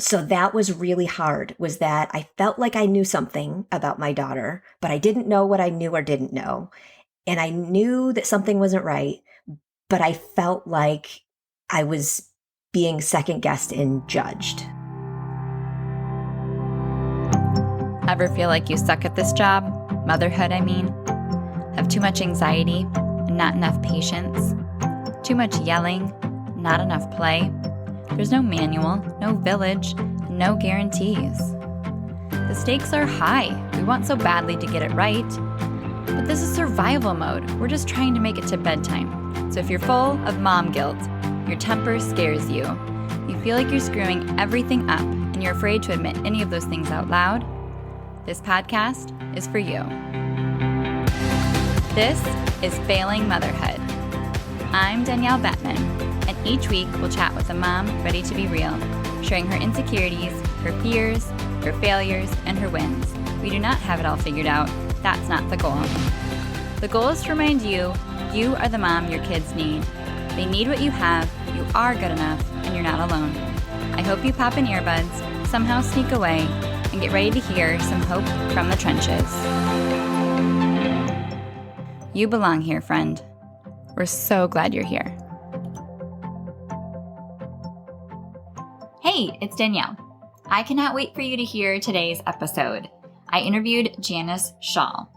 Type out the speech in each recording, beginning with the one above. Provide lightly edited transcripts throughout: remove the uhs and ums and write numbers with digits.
So that was really hard, was that I felt like I knew something about my daughter, but I didn't know what I knew or didn't know. And I knew that something wasn't right, but I felt like I was being second guessed and judged. Ever feel like you suck at this job? Motherhood, I mean. Have too much anxiety and not enough patience? Too much yelling, not enough play? There's no manual, no village, and no guarantees. The stakes are high. We want so badly to get it right. But this is survival mode. We're just trying to make it to bedtime. So if you're full of mom guilt, your temper scares you, you feel like you're screwing everything up, and you're afraid to admit any of those things out loud, this podcast is for you. This is Failing Motherhood. I'm Danielle Bettman, and each week we'll chat with a mom ready to be real, sharing her insecurities, her fears, her failures, and her wins. We do not have it all figured out. That's not the goal. The goal is to remind you, you are the mom your kids need. They need what you have, you are good enough, and you're not alone. I hope you pop in earbuds, somehow sneak away, and get ready to hear some hope from the trenches. You belong here, friend. We're so glad you're here. Hey, it's Danielle. I cannot wait for you to hear today's episode. I interviewed Janice Scholl.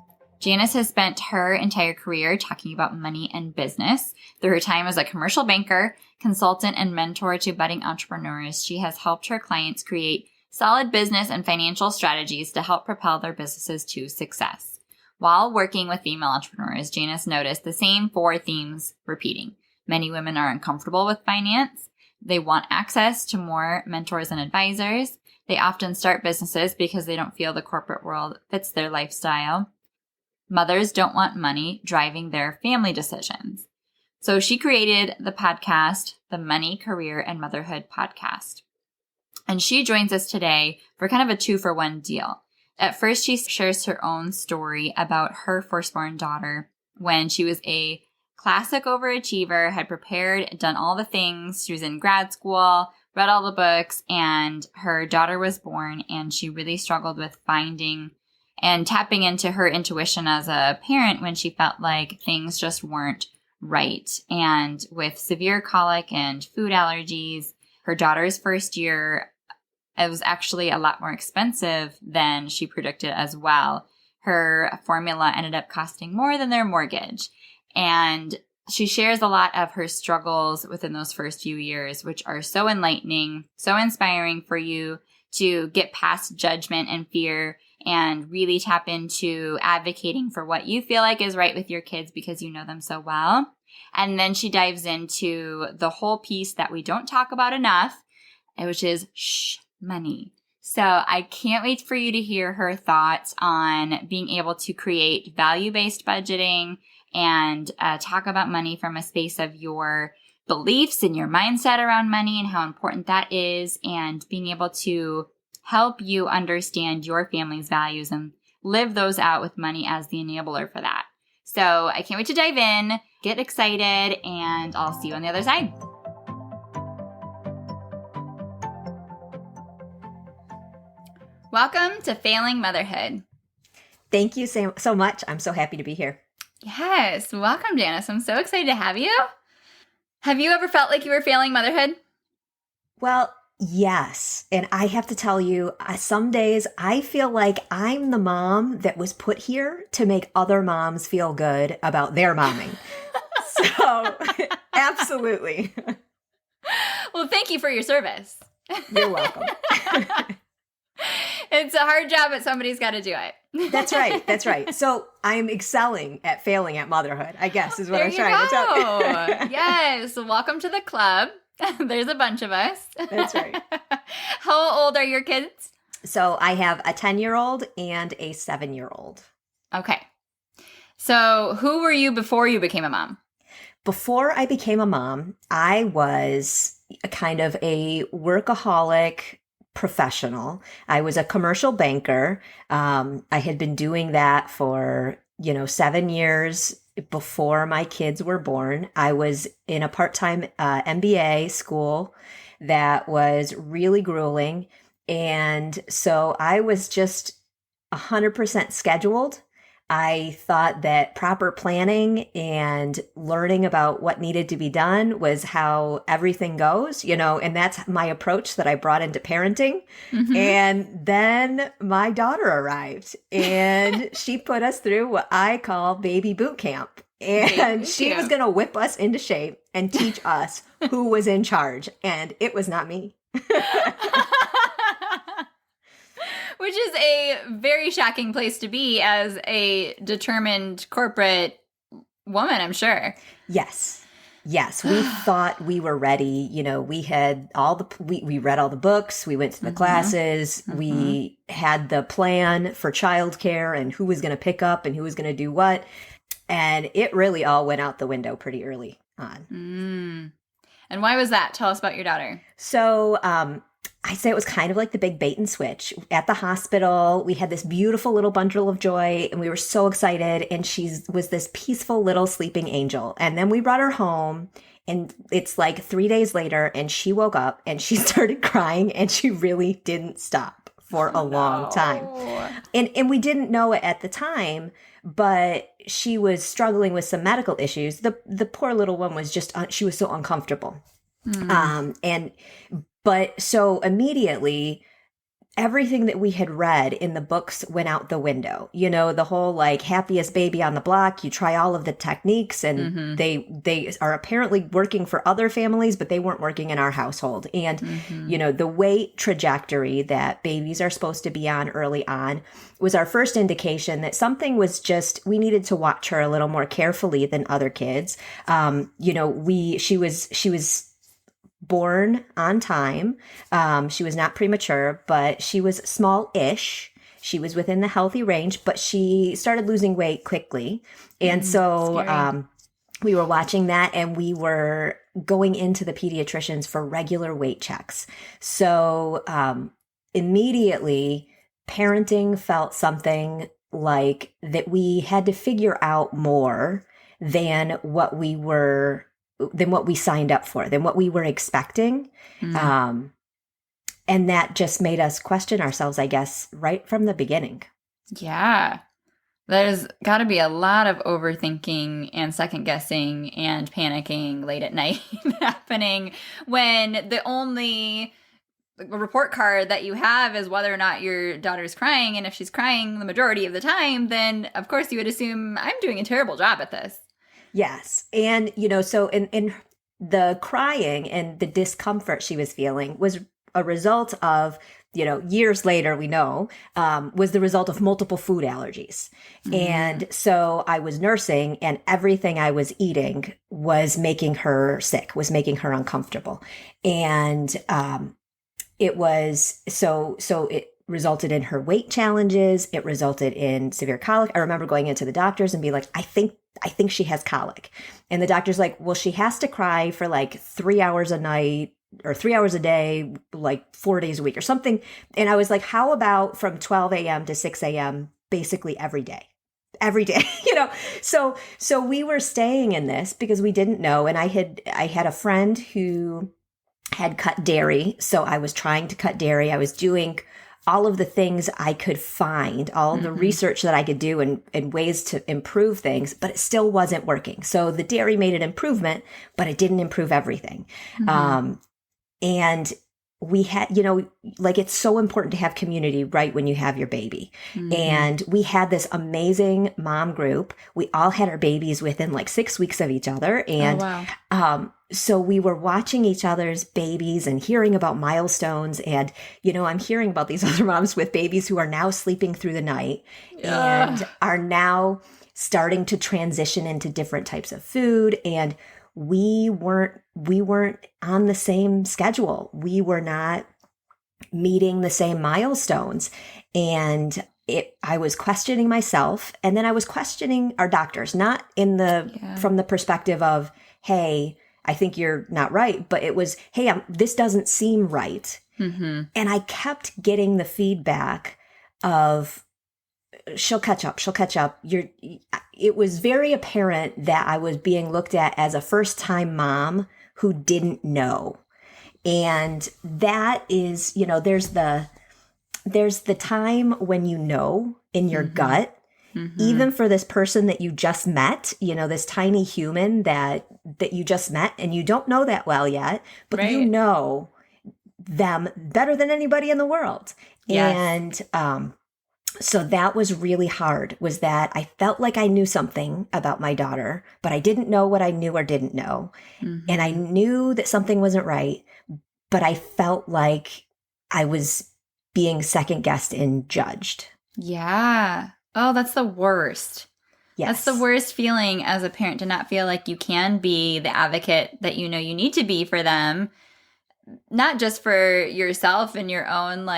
Janice has spent her entire career talking about money and business. Through her time as a commercial banker, consultant, and mentor to budding entrepreneurs, she has helped her clients create solid business and financial strategies to help propel their businesses to success. While working with female entrepreneurs, Janice noticed the same 4 themes repeating. Many women are uncomfortable with finance. They want access to more mentors and advisors. They often start businesses because they don't feel the corporate world fits their lifestyle. Mothers don't want money driving their family decisions. So she created the podcast, the Money, Career, and Motherhood podcast. And she joins us today for kind of a 2-for-1 deal. At first, she shares her own story about her firstborn daughter when she was a classic overachiever, had prepared, done all the things. She was in grad school, read all the books, and her daughter was born, and she really struggled with finding and tapping into her intuition as a parent when she felt like things just weren't right. And with severe colic and food allergies, her daughter's first year, it was actually a lot more expensive than she predicted as well. Her formula ended up costing more than their mortgage. And she shares a lot of her struggles within those first few years, which are so enlightening, so inspiring for you to get past judgment and fear and really tap into advocating for what you feel like is right with your kids because you know them so well. And then she dives into the whole piece that we don't talk about enough, which is money. So I can't wait for you to hear her thoughts on being able to create value-based budgeting and talk about money from a space of your beliefs and your mindset around money and how important that is, and being able to help you understand your family's values and live those out with money as the enabler for that. So I can't wait to dive in, get excited, and I'll see you on the other side. Welcome to Failing Motherhood. Thank you so much. I'm so happy to be here. Yes. Welcome, Janice. I'm so excited to have you. Have you ever felt like you were failing motherhood? Well, yes. And I have to tell you, some days I feel like I'm the mom that was put here to make other moms feel good about their momming. So, absolutely. Well, thank you for your service. You're welcome. It's a hard job, but somebody's got to do it. That's right. That's right. So I'm excelling at failing at motherhood, I guess, is what I'm trying to tell you. Yes. Welcome to the club. There's a bunch of us. That's right. How old are your kids? So I have a 10-year-old and a 7-year-old. Okay. So who were you before you became a mom? Before I became a mom, I was kind of a workaholic professional. I was a commercial banker. I had been doing that for, 7 years before my kids were born. I was in a part-time MBA school that was really grueling. And so I was just 100% scheduled. I thought that proper planning and learning about what needed to be done was how everything goes, and that's my approach that I brought into parenting. Mm-hmm. And then my daughter arrived and she put us through what I call baby boot camp. And she was going to whip us into shape and teach us who was in charge. And it was not me. Which is a very shocking place to be as a determined corporate woman, I'm sure. Yes. We thought we were ready. We had we read all the books. We went to the classes. We had the plan for childcare and who was going to pick up and who was going to do what. And it really all went out the window pretty early on. And why was that? Tell us about your daughter. So, I say it was kind of like the big bait and switch. At the hospital, we had this beautiful little bundle of joy and we were so excited. And she was this peaceful little sleeping angel. And then we brought her home and it's like 3 days later and she woke up and she started crying and she really didn't stop for a long time. And we didn't know it at the time, but she was struggling with some medical issues. The poor little one was she was so uncomfortable. But so immediately, everything that we had read in the books went out the window. The whole like happiest baby on the block, you try all of the techniques and they are apparently working for other families, but they weren't working in our household. And, the weight trajectory that babies are supposed to be on early on was our first indication that something was we needed to watch her a little more carefully than other kids. She was born on time. She was not premature, but she was small-ish. She was within the healthy range, but she started losing weight quickly. And so we were watching that and we were going into the pediatricians for regular weight checks. So immediately, parenting felt something like that we had to figure out more than what we signed up for, than what we were expecting. And that just made us question ourselves, I guess, right from the beginning. Yeah. There's got to be a lot of overthinking and second guessing and panicking late at night happening when the only report card that you have is whether or not your daughter's crying. And if she's crying the majority of the time, then of course you would assume I'm doing a terrible job at this. Yes. And, so in the crying and the discomfort she was feeling was a result of, years later, we know, was the result of multiple food allergies. And so I was nursing and everything I was eating was making her sick, was making her uncomfortable. And it was so it resulted in her weight challenges. It resulted in severe colic. I remember going into the doctors and being like, I think she has colic. And the doctor's like, well, she has to cry for like 3 hours a night or 3 hours a day, like 4 days a week or something. And I was like, how about from 12 a.m. to 6 a.m. basically every day? So we were staying in this because we didn't know. And I had a friend who had cut dairy. So I was trying to cut dairy. I was doing all of the things I could find, all the research that I could do and ways to improve things, but it still wasn't working. So the dairy made an improvement, but it didn't improve everything. And we had, it's so important to have community right when you have your baby. And we had this amazing mom group. We all had our babies within like 6 weeks of each other. And so we were watching each other's babies and hearing about milestones. And, I'm hearing about these other moms with babies who are now sleeping through the night and are now starting to transition into different types of food. And we weren't on the same schedule. We were not meeting the same milestones. And I was questioning myself, and then I was questioning our doctors, not from the perspective of, hey, I think you're not right, but it was, hey, this doesn't seem right. And I kept getting the feedback of, she'll catch up. It was very apparent that I was being looked at as a first-time mom who didn't know. And that is, there's the time when in your gut, even for this person that you just met, this tiny human that you just met and you don't know that well yet, but Right. you know them better than anybody in the world. Yes. And so that was really hard, was that I felt like I knew something about my daughter, but I didn't know what I knew or didn't know. And I knew that something wasn't right, but I felt like I was being second guessed and judged. Yeah. Oh, that's the worst. Yes. That's the worst feeling as a parent, to not feel like you can be the advocate that you need to be for them, not just for yourself and your own,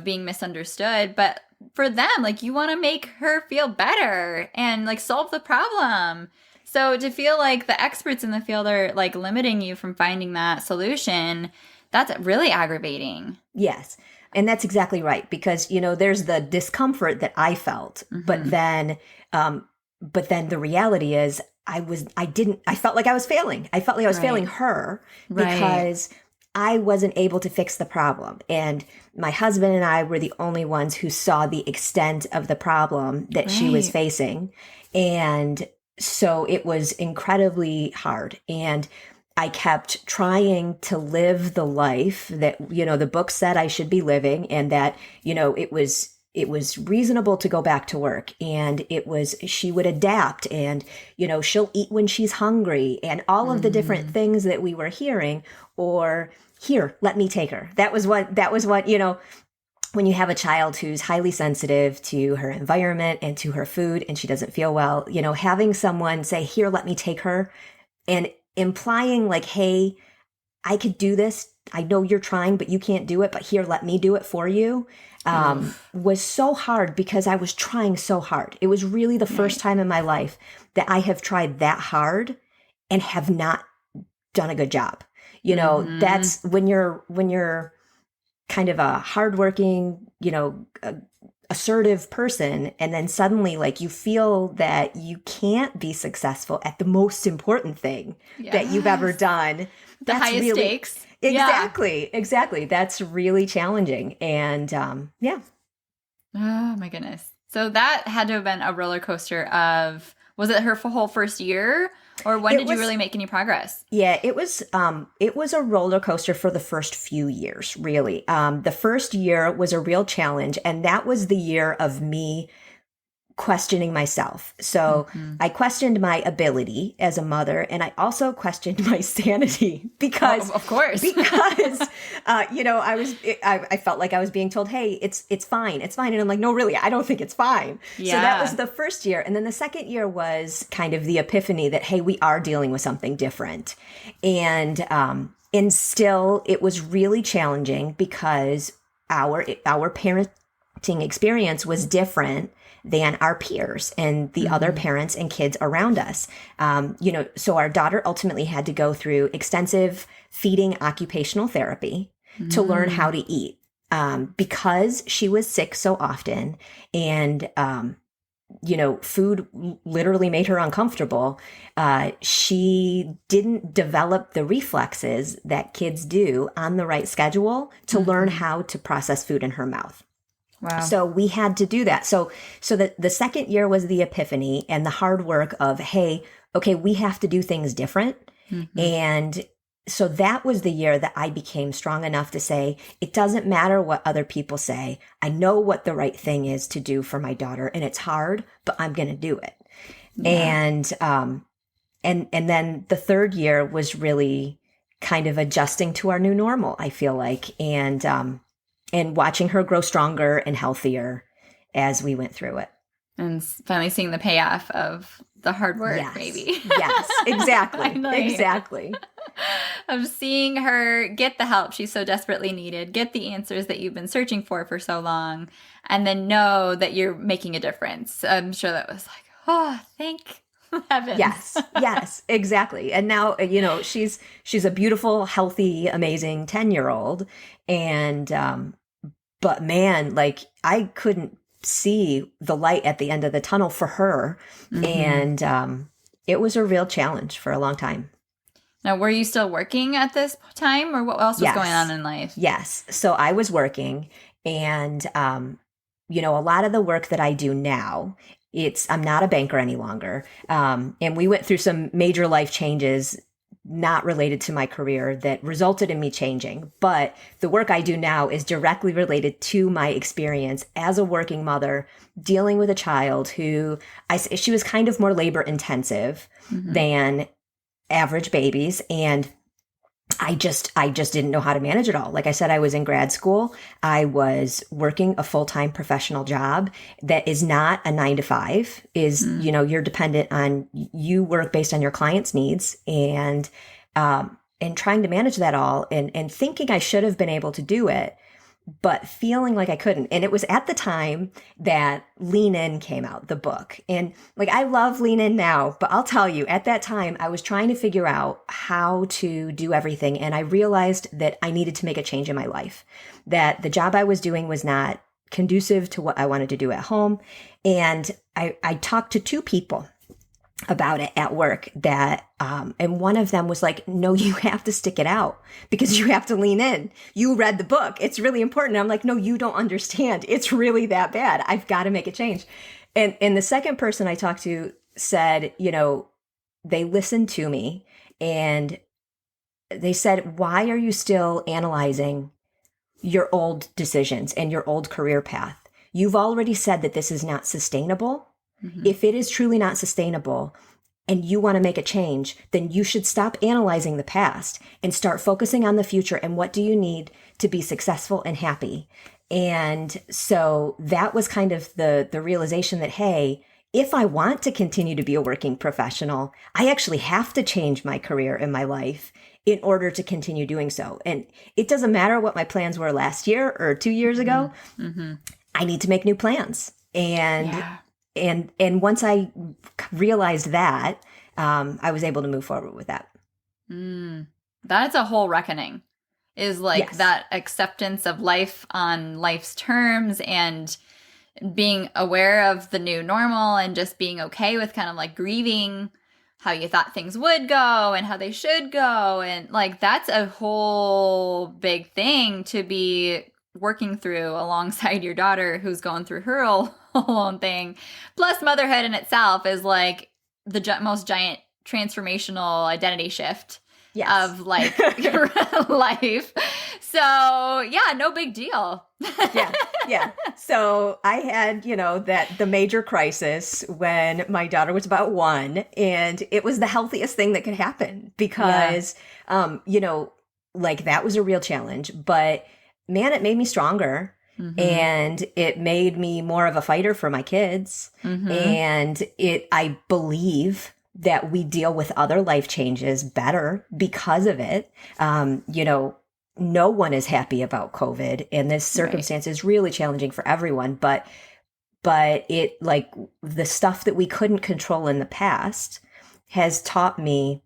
being misunderstood, but for them. Like, you want to make her feel better and solve the problem. So to feel like the experts in the field are limiting you from finding that solution, that's really aggravating. Yes. And that's exactly right. Because, there's the discomfort that I felt, but then the reality is I felt like I was failing. I felt like I was failing her because I wasn't able to fix the problem. And my husband and I were the only ones who saw the extent of the problem that she was facing. And so it was incredibly hard. And I kept trying to live the life that, the book said I should be living, and that, it was reasonable to go back to work, and she would adapt, and, she'll eat when she's hungry, and all of the different things that we were hearing, or here, let me take her. That was what, when you have a child who's highly sensitive to her environment and to her food, and she doesn't feel well, having someone say, here, let me take her, and implying hey, I could do this. I know you're trying, but you can't do it, but here, let me do it for you, was so hard because I was trying so hard. It was really the first time in my life that I have tried that hard and have not done a good job. That's when you're kind of a hardworking, assertive person, and then suddenly you feel that you can't be successful at the most important thing that you've ever done. The highest stakes. Exactly. That's really challenging. And yeah. Oh my goodness. So that had to have been a roller coaster of, was it her whole first year? Or when did you really make any progress? Yeah, it was a roller coaster for the first few years, really. The first year was a real challenge, and that was the year of me questioning myself. So I questioned my ability as a mother, and I also questioned my sanity because, of course, I felt like I was being told, "Hey, it's fine, and I'm like, "No, really, I don't think it's fine." Yeah. So that was the first year, and then the second year was kind of the epiphany that, hey, we are dealing with something different, and still it was really challenging because our parenting experience was different than our peers and the other parents and kids around us. So our daughter ultimately had to go through extensive feeding occupational therapy to learn how to eat, because she was sick so often, and, food literally made her uncomfortable. She didn't develop the reflexes that kids do on the right schedule to learn how to process food in her mouth. Wow. So we had to do that. So the second year was the epiphany and the hard work of, hey, okay, we have to do things different. And so that was the year that I became strong enough to say, it doesn't matter what other people say. I know what the right thing is to do for my daughter, and it's hard, but I'm going to do it. Yeah. And then the third year was really kind of adjusting to our new normal, I feel like. And watching her grow stronger and healthier as we went through it. And finally seeing the payoff of the hard work, maybe. Yes, exactly. Exactly. Of seeing her get the help she so desperately needed, get the answers that you've been searching for so long, and then know that you're making a difference. I'm sure that was like, oh, thank heavens. Yes, exactly. And now, she's a beautiful, healthy, amazing 10-year-old. And, but man, I couldn't see the light at the end of the tunnel for her. And, it was a real challenge for a long time. Now, were you still working at this time, or what else was going on Yes. in life? Yes. So I was working, and a lot of the work that I do now, I'm not a banker any longer. And we went through some major life changes not related to my career that resulted in me changing. But the work I do now is directly related to my experience as a working mother dealing with a child who she was kind of more labor intensive than average babies. And I just didn't know how to manage it all. Like I said, I was in grad school. I was working a full-time professional job that is not a 9 to 5, you're dependent on, you work based on your client's needs, and trying to manage that all, and thinking I should have been able to do it, but feeling like I couldn't. And it was at the time that Lean In came out, the book. And like, I love Lean In now, but I'll tell you, at that time, I was trying to figure out how to do everything. And I realized that I needed to make a change in my life, that the job I was doing was not conducive to what I wanted to do at home. And I talked to 2 people about it at work and one of them was like, no, you have to stick it out because you have to lean in. You read the book. It's really important. And I'm like, no, you don't understand. It's really that bad. I've got to make a change. And the second person I talked to said, they listened to me and they said, why are you still analyzing your old decisions and your old career path? You've already said that this is not sustainable. If it is truly not sustainable and you want to make a change, then you should stop analyzing the past and start focusing on the future and what do you need to be successful and happy. And so that was kind of the realization that, hey, if I want to continue to be a working professional, I actually have to change my career and my life in order to continue doing so. And it doesn't matter what my plans were last year or 2 years ago. I need to make new plans. And once I realized that, I was able to move forward with that. That's a whole reckoning, is like that acceptance of life on life's terms and being aware of the new normal and just being okay with kind of like grieving how you thought things would go and how they should go. And like, that's a whole big thing to be working through alongside your daughter who's going through her own thing. Plus, motherhood in itself is like the most giant transformational identity shift of like life. So yeah, no big deal. Yeah. So I had, the major crisis when my daughter was about 1, and it was the healthiest thing that could happen because, like that was a real challenge, but man, it made me stronger. And it made me more of a fighter for my kids. And I believe that we deal with other life changes better because of it. No one is happy about COVID, and this circumstance is really challenging for everyone. But it, like, the stuff that we couldn't control in the past has taught me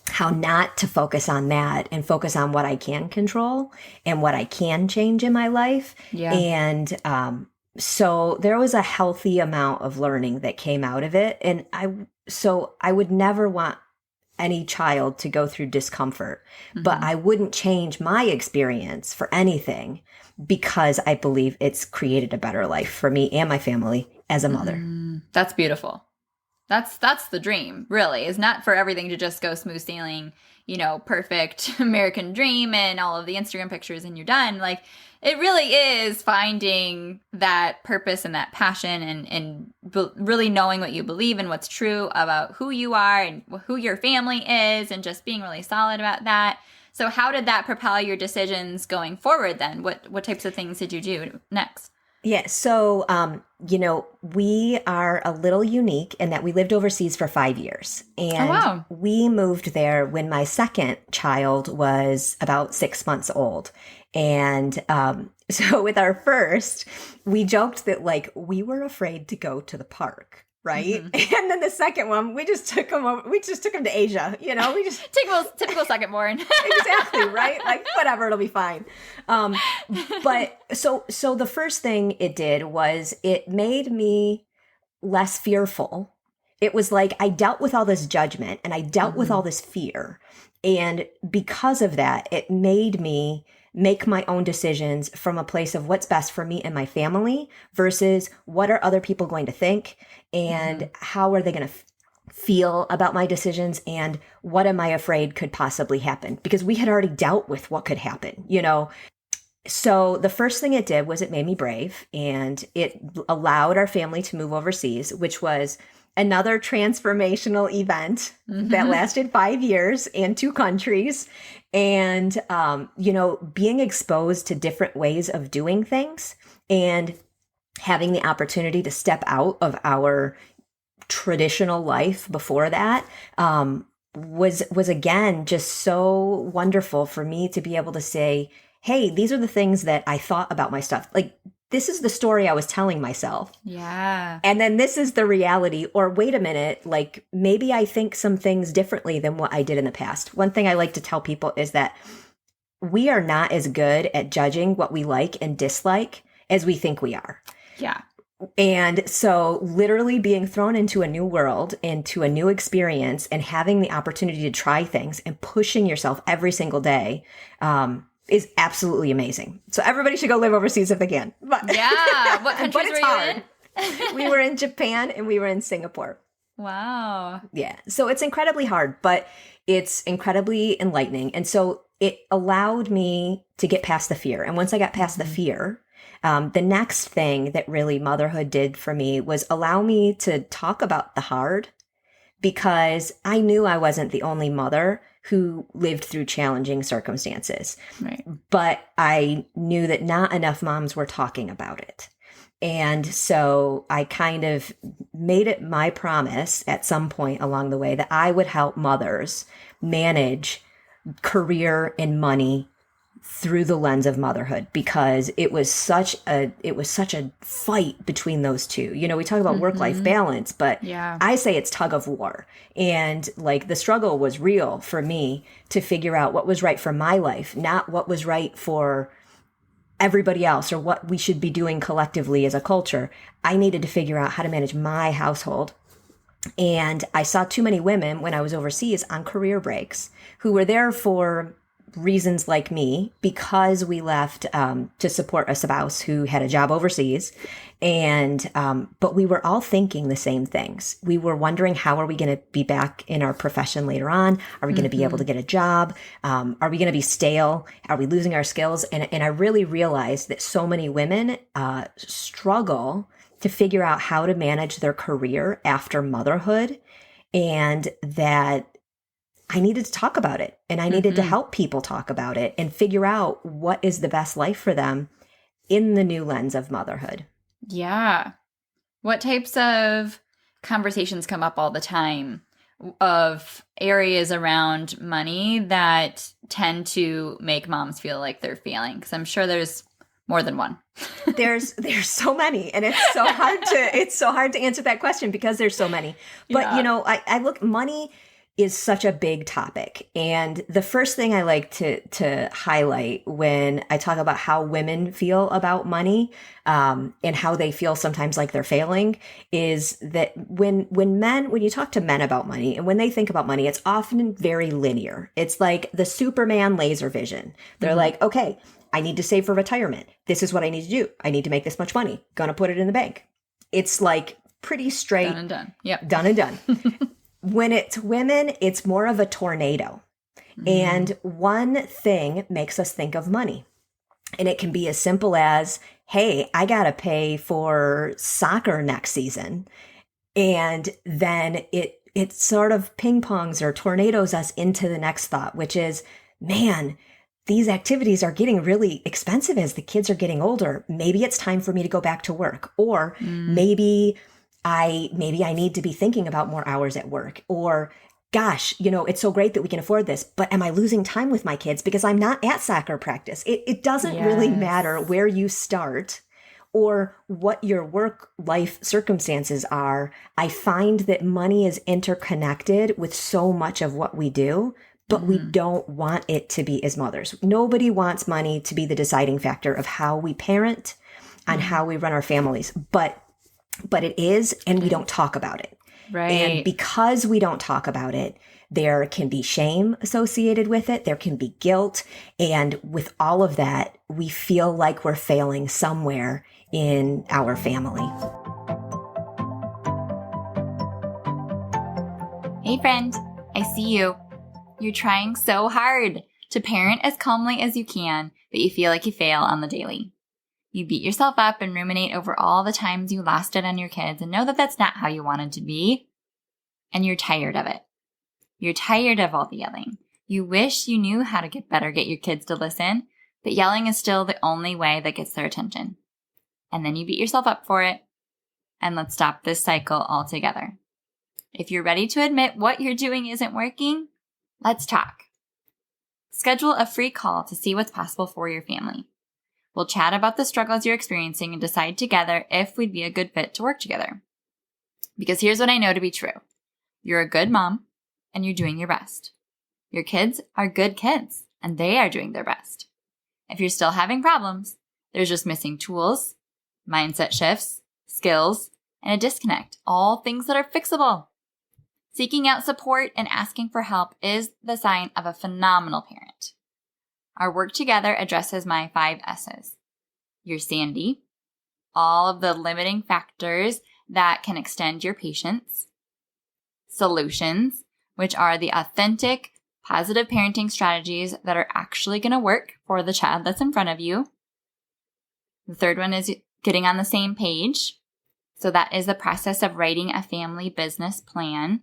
how not to focus on that and focus on what I can control and what I can change in my life. And so there was a healthy amount of learning that came out of it. And I would never want any child to go through discomfort, but I wouldn't change my experience for anything because I believe it's created a better life for me and my family as a mother. That's beautiful. That's the dream, really, is not for everything to just go smooth sailing, perfect American dream and all of the Instagram pictures and you're done. Like, it really is finding that purpose and that passion and really knowing what you believe and what's true about who you are and who your family is, and just being really solid about that. So how did that propel your decisions going forward then? What types of things did you do next? Yeah. So, we are a little unique in that we lived overseas for 5 years. And we moved there when my second child was about 6 months old. And so with our first, we joked that like we were afraid to go to the park. Right. And then the second one, we just took him over. We just took him to Asia. We just typical second born. Exactly. Right. Like, whatever, it'll be fine. But so the first thing it did was it made me less fearful. It was like I dealt with all this judgment and I dealt with all this fear. And because of that, it made me make my own decisions from a place of what's best for me and my family versus what are other people going to think and how are they going to feel about my decisions and what am I afraid could possibly happen? Because we had already dealt with what could happen, you know? So the first thing it did was it made me brave, and it allowed our family to move overseas, which was another transformational event that lasted 5 years and 2 countries. And, you know, being exposed to different ways of doing things and having the opportunity to step out of our traditional life before that, was again, just so wonderful for me to be able to say, hey, these are the things that I thought about my stuff. Like, this is the story I was telling myself. Yeah. And then this is the reality. Or wait a minute, like maybe I think some things differently than what I did in the past. One thing I like to tell people is that we are not as good at judging what we like and dislike as we think we are. Yeah. And so literally being thrown into a new world, into a new experience, and having the opportunity to try things and pushing yourself every single day, is absolutely amazing. So everybody should go live overseas if they can. But, Yeah. What countries were you hard. in? We were in Japan and we were in Singapore. Wow. Yeah. So it's incredibly hard, but it's incredibly enlightening. And so it allowed me to get past the fear. And once I got past the fear, the next thing that really motherhood did for me was allow me to talk about the hard, because I knew I wasn't the only mother who lived through challenging circumstances. Right. But I knew that not enough moms were talking about it. And so I kind of made it my promise at some point along the way that I would help mothers manage career and money through the lens of motherhood, because it was such a fight between those two. You know, we talk about work-life balance, but Yeah. I say it's tug-of-war. And like the struggle was real for me to figure out what was right for my life, not what was right for everybody else or what we should be doing collectively as a culture. I needed to figure out how to manage my household. And I saw too many women when I was overseas on career breaks who were there for reasons like me, because we left to support a spouse who had a job overseas. And but we were all thinking the same things. We were wondering, how are we going to be back in our profession later on? Are we going to be able to get a job? Are we going to be stale? Are we losing our skills? And I really realized that so many women struggle to figure out how to manage their career after motherhood, and that I needed to talk about it, and I needed to help people talk about it and figure out what is the best life for them in the new lens of motherhood. Yeah. What types of conversations come up all the time of areas around money that tend to make moms feel like they're failing? Because I'm sure there's more than one. There's so many, and it's so hard to answer that question because there's so many. But you know, I look, money is such a big topic. And the first thing I like to highlight when I talk about how women feel about money, and how they feel sometimes like they're failing, is that when you talk to men about money and when they think about money, it's often very linear. It's like the Superman laser vision. They're like, okay, I need to save for retirement. This is what I need to do. I need to make this much money. Gonna put it in the bank. It's like pretty straight. Done and done. Yep. Done and done. When it's women, it's more of a tornado. And one thing makes us think of money. And it can be as simple as, hey, I got to pay for soccer next season. And then it sort of ping pongs or tornadoes us into the next thought, which is, man, these activities are getting really expensive as the kids are getting older. Maybe it's time for me to go back to work. Or maybe I need to be thinking about more hours at work. Or, gosh, you know, it's so great that we can afford this, but am I losing time with my kids because I'm not at soccer practice? It doesn't really matter where you start or what your work life circumstances are. I find that money is interconnected with so much of what we do, but we don't want it to be as mothers. Nobody wants money to be the deciding factor of how we parent and how we run our families. But it is, and we don't talk about it. And Right. because we don't talk about it, there can be shame associated with it. There can be guilt. And with all of that, we feel like we're failing somewhere in our family. Hey friend, I see you. You're trying so hard to parent as calmly as you can, but you feel like you fail on the daily. You beat yourself up and ruminate over all the times you lost it on your kids and know that that's not how you wanted to be. And you're tired of it. You're tired of all the yelling. You wish you knew how to get your kids to listen, but yelling is still the only way that gets their attention. And then you beat yourself up for it. And let's stop this cycle altogether. If you're ready to admit what you're doing isn't working, let's talk. Schedule a free call to see what's possible for your family. We'll chat about the struggles you're experiencing and decide together if we'd be a good fit to work together. Because here's what I know to be true. You're a good mom, and you're doing your best. Your kids are good kids, and they are doing their best. If you're still having problems, there's just missing tools, mindset shifts, skills, and a disconnect, all things that are fixable. Seeking out support and asking for help is the sign of a phenomenal parent. Our work together addresses my 5 S's. Your sanity, all of the limiting factors that can extend your patience. Solutions, which are the authentic, positive parenting strategies that are actually going to work for the child that's in front of you. The third one is getting on the same page. So that is the process of writing a family business plan.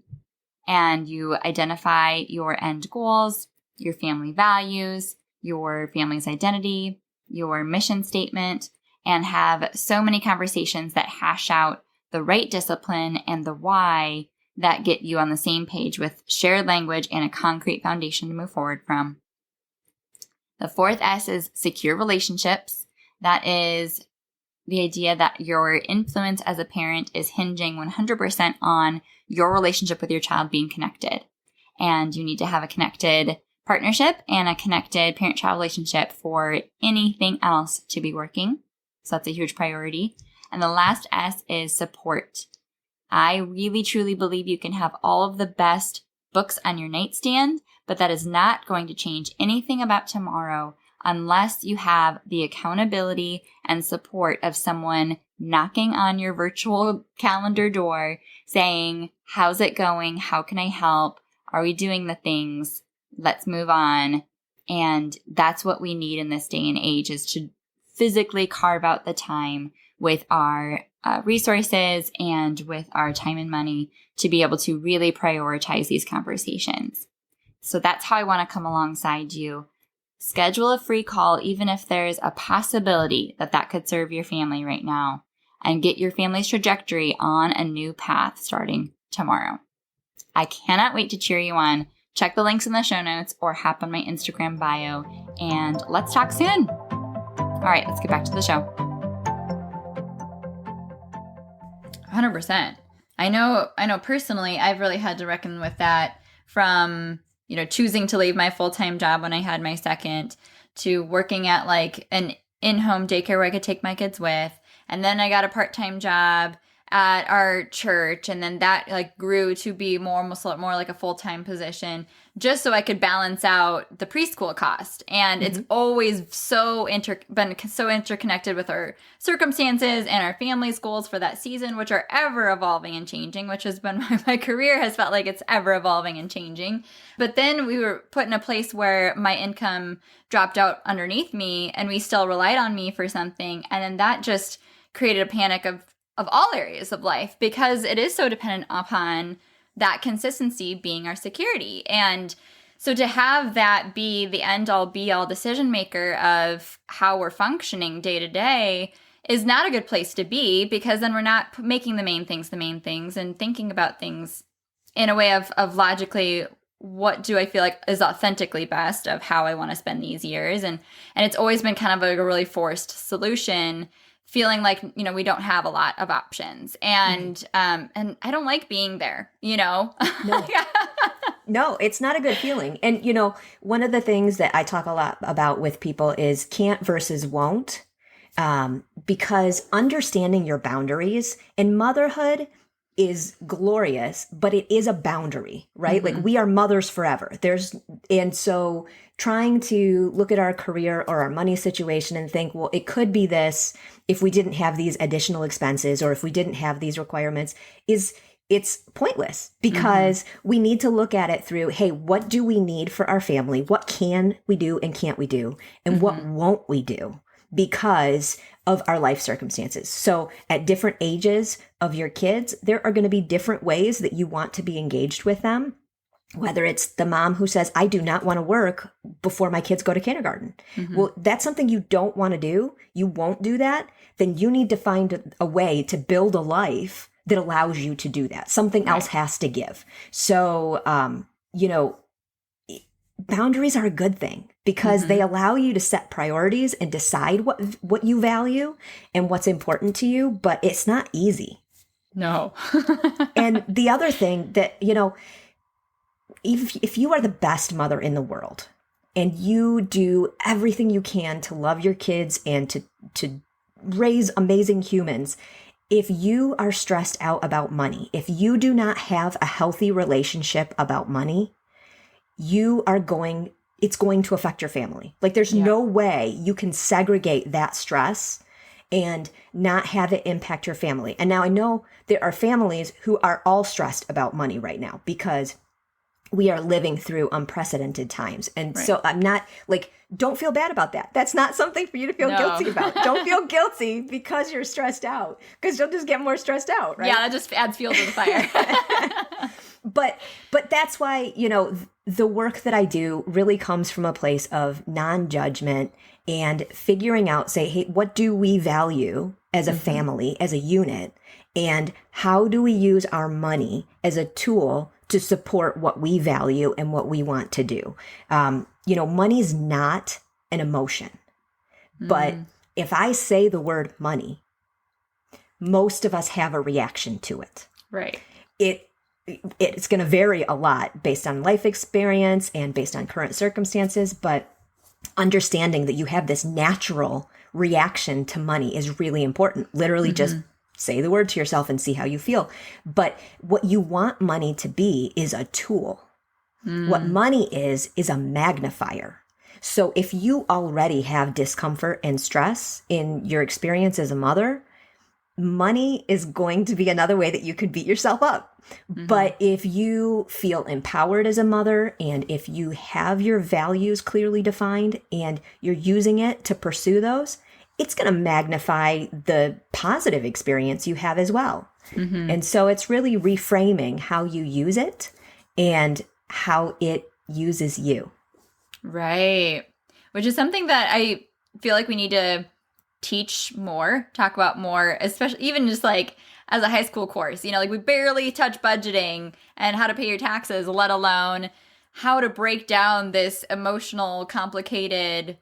And you identify your end goals, your family values, your family's identity, your mission statement, and have so many conversations that hash out the right discipline and the why that get you on the same page with shared language and a concrete foundation to move forward from. The 4th S is secure relationships. That is the idea that your influence as a parent is hinging 100% on your relationship with your child being connected. And you need to have a connected partnership and a connected parent-child relationship for anything else to be working. So that's a huge priority. And the last S is support. I really, truly believe you can have all of the best books on your nightstand, but that is not going to change anything about tomorrow unless you have the accountability and support of someone knocking on your virtual calendar door saying, how's it going? How can I help? Are we doing the things? Let's move on. And that's what we need in this day and age, is to physically carve out the time with our resources and with our time and money to be able to really prioritize these conversations. So that's how I want to come alongside you. Schedule a free call, even if there's a possibility that that could serve your family right now, and get your family's trajectory on a new path starting tomorrow. I cannot wait to cheer you on. Check the links in the show notes or hop on my Instagram bio, and let's talk soon. All right, let's get back to the show. 100%. I know personally, I've really had to reckon with that from, choosing to leave my full-time job when I had my second to working at like an in-home daycare where I could take my kids with. And then I got a part-time job at our church, and then that like grew to be almost more like a full-time position, just so I could balance out the preschool cost. And it's always been so interconnected with our circumstances and our family's goals for that season, which are ever evolving and changing, which has been my career has felt like it's ever evolving and changing. But then we were put in a place where my income dropped out underneath me, and we still relied on me for something. And then that just created a panic of all areas of life, because it is so dependent upon that consistency being our security. And so to have that be the end all be all decision maker of how we're functioning day to day is not a good place to be, because then we're not making the main things and thinking about things in a way of logically, what do I feel like is authentically best of how I want to spend these years. And it's always been kind of a really forced solution, feeling like, we don't have a lot of options. And and I don't like being there, No. No, it's not a good feeling. And, one of the things that I talk a lot about with people is can't versus won't, because understanding your boundaries in motherhood, is glorious, but it is a boundary, right? Like we are mothers forever. And so trying to look at our career or our money situation and think, well, it could be this if we didn't have these additional expenses or if we didn't have these requirements it's pointless because we need to look at it through, hey, what do we need for our family? What can we do and can't we do? And what won't we do because of our life circumstances? So at different ages of your kids, there are going to be different ways that you want to be engaged with them. Whether it's the mom who says, I do not want to work before my kids go to kindergarten. Well, that's something you don't want to do. You won't do that. Then you need to find a way to build a life that allows you to do that. Something else has to give. So, boundaries are a good thing because they allow you to set priorities and decide what you value and what's important to you, but it's not easy. No. And the other thing that, if you are the best mother in the world and you do everything you can to love your kids and to raise amazing humans, if you are stressed out about money, if you do not have a healthy relationship about money, it's going to affect your family. Like there's no way you can segregate that stress and not have it impact your family. And now I know there are families who are all stressed about money right now because we are living through unprecedented times. And so I'm not like, don't feel bad about that. That's not something for you to feel guilty about. Don't feel guilty because you're stressed out, because you'll just get more stressed out, right? Yeah, that just adds fuel to the fire. But that's why, the work that I do really comes from a place of non-judgment and figuring out, say, hey, what do we value as a family, as a unit? And how do we use our money as a tool to support what we value and what we want to do? Money's not an emotion. But if I say the word money, most of us have a reaction to it. Right. It's going to vary a lot based on life experience and based on current circumstances, but understanding that you have this natural reaction to money is really important. Literally just say the word to yourself and see how you feel. But what you want money to be is a tool. What money is a magnifier. So if you already have discomfort and stress in your experience as a mother, money is going to be another way that you could beat yourself up. But if you feel empowered as a mother, and if you have your values clearly defined and you're using it to pursue those, it's going to magnify the positive experience you have as well. And so it's really reframing how you use it and how it uses you. Right. Which is something that I feel like we need to teach more, talk about more, especially even just like as a high school course, like we barely touch budgeting and how to pay your taxes, let alone how to break down this emotional, complicated,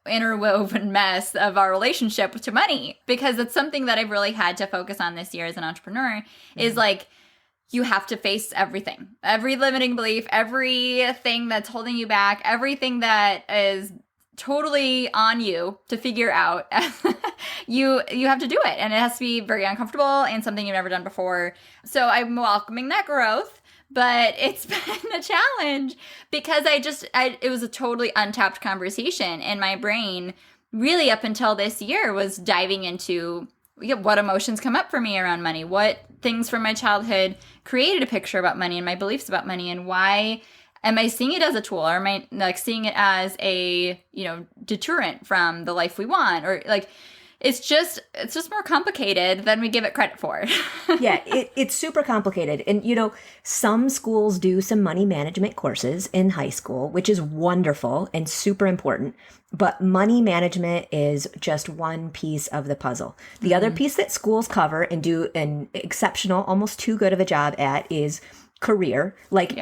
interwoven mess of our relationship to money. Because it's something that I've really had to focus on this year as an entrepreneur is like, you have to face everything, every limiting belief, everything that's holding you back, everything that is totally on you to figure out. You have to do it, and it has to be very uncomfortable and something you've never done before. So I'm welcoming that growth, but it's been a challenge because it was a totally untapped conversation in my brain really up until this year, was diving into what emotions come up for me around money, what things from my childhood created a picture about money and my beliefs about money, and why am I seeing it as a tool, or am I like seeing it as a, deterrent from the life we want? Or like, it's just more complicated than we give it credit for. Yeah, it's super complicated. And, some schools do some money management courses in high school, which is wonderful and super important. But money management is just one piece of the puzzle. The other piece that schools cover and do an exceptional, almost too good of a job at is career. Like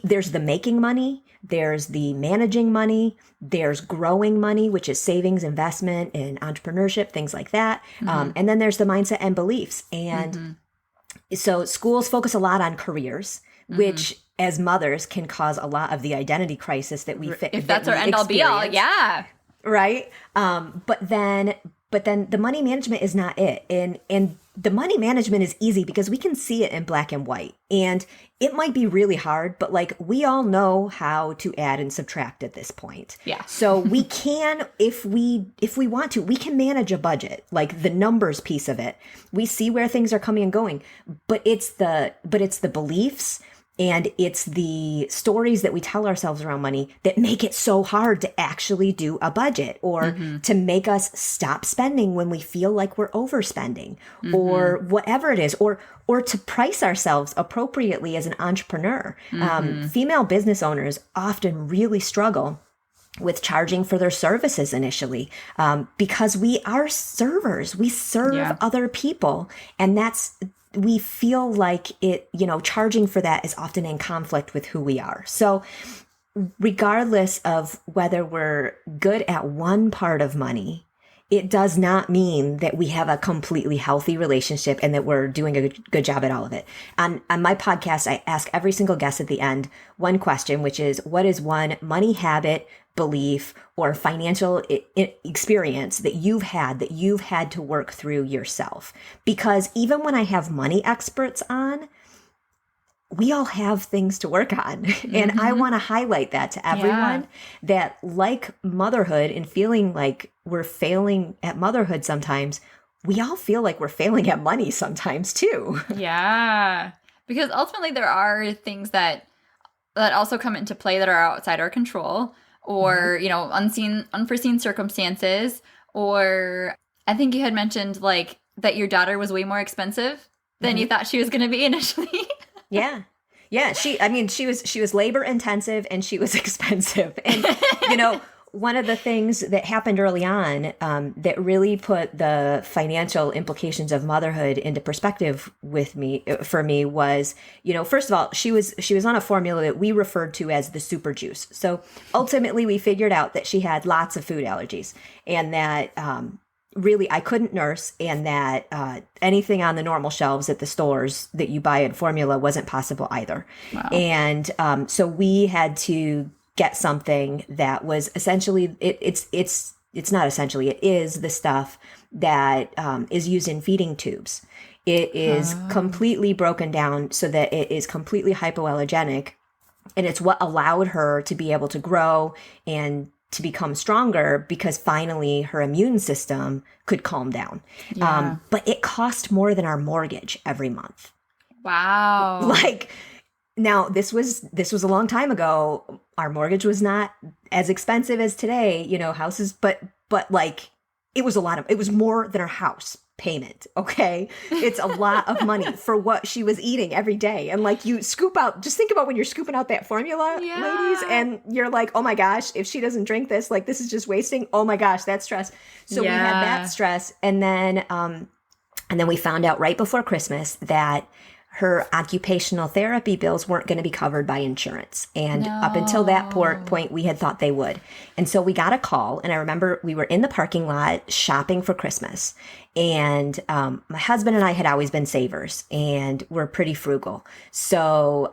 there's the making money, there's the managing money, there's growing money, which is savings, investment, and entrepreneurship, things like that. And then there's the mindset and beliefs. And so schools focus a lot on careers, which as mothers can cause a lot of the identity crisis that we fit. If that's our end all be all. Yeah. Right. But then But then the money management is not it. And the money management is easy because we can see it in black and white. And it might be really hard, but like we all know how to add and subtract at this point. Yeah. So we can, if we want to, we can manage a budget, like the numbers piece of it. We see where things are coming and going, but it's the beliefs and it's the stories that we tell ourselves around money that make it so hard to actually do a budget or to make us stop spending when we feel like we're overspending or whatever it is, or to price ourselves appropriately as an entrepreneur. Female business owners often really struggle with charging for their services initially because we are servers. We serve other people, and we feel like it, charging for that is often in conflict with who we are. So regardless of whether we're good at one part of money, it does not mean that we have a completely healthy relationship and that we're doing a good job at all of it. On my podcast, I ask every single guest at the end one question, which is, what is one money habit, belief, or financial experience that you've had to work through yourself? Because even when I have money experts on, we all have things to work on. And I want to highlight that to everyone that, like motherhood and feeling like we're failing at motherhood sometimes, we all feel like we're failing at money sometimes too. Yeah. Because ultimately there are things that also come into play that are outside our control, or, unforeseen circumstances. Or I think you had mentioned like that your daughter was way more expensive than you thought she was going to be initially. Yeah. Yeah. She was labor intensive and she was expensive. And, one of the things that happened early on that really put the financial implications of motherhood into perspective for me was, first of all, she was on a formula that we referred to as the super juice. So ultimately we figured out that she had lots of food allergies and that really I couldn't nurse, and that anything on the normal shelves at the stores that you buy at formula wasn't possible either. Wow. And so we had to get something that was essentially, it's not essentially, it is the stuff that is used in feeding tubes. It is completely broken down so that it is completely hypoallergenic, and it's what allowed her to be able to grow and to become stronger, because finally her immune system could calm down. Yeah. But it cost more than our mortgage every month. Wow. Now this was a long time ago. Our mortgage was not as expensive as today, houses, but it was more than our house payment. Okay. It's a lot of money for what she was eating every day. And you scoop out, just think about when you're scooping out that formula, ladies, and you're like, oh my gosh, if she doesn't drink this, this is just wasting. Oh my gosh, that's stress. So we had that stress. And then we found out right before Christmas that her occupational therapy bills weren't going to be covered by insurance. And up until that point, we had thought they would. And so we got a call, and I remember we were in the parking lot shopping for Christmas. And my husband and I had always been savers, and we're pretty frugal. So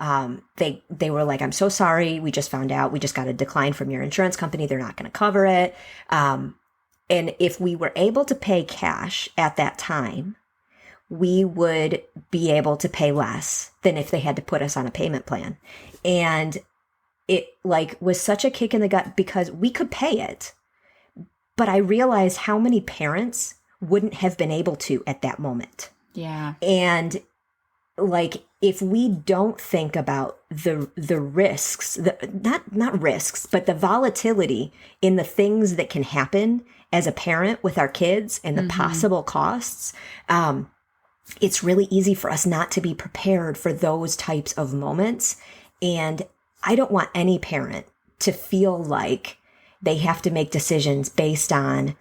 they were like, I'm so sorry. We just found out. We just got a decline from your insurance company. They're not going to cover it. And if we were able to pay cash at that time, we would be able to pay less than if they had to put us on a payment plan. And it was such a kick in the gut because we could pay it, but I realized how many parents wouldn't have been able to at that moment. Yeah. And if we don't think about the risks, not risks, but the volatility in the things that can happen as a parent with our kids and the possible costs, it's really easy for us not to be prepared for those types of moments. And I don't want any parent to feel like they have to make decisions based on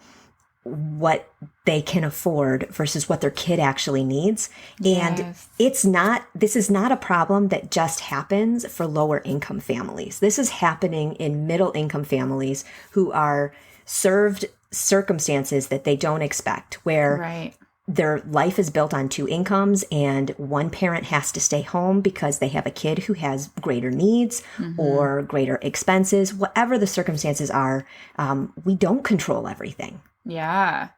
what they can afford versus what their kid actually needs. Yes. And this is not a problem that just happens for lower income families. This is happening in middle income families who are served circumstances that they don't expect, where their life is built on two incomes and one parent has to stay home because they have a kid who has greater needs or greater expenses. Whatever the circumstances are, we don't control everything. Yeah.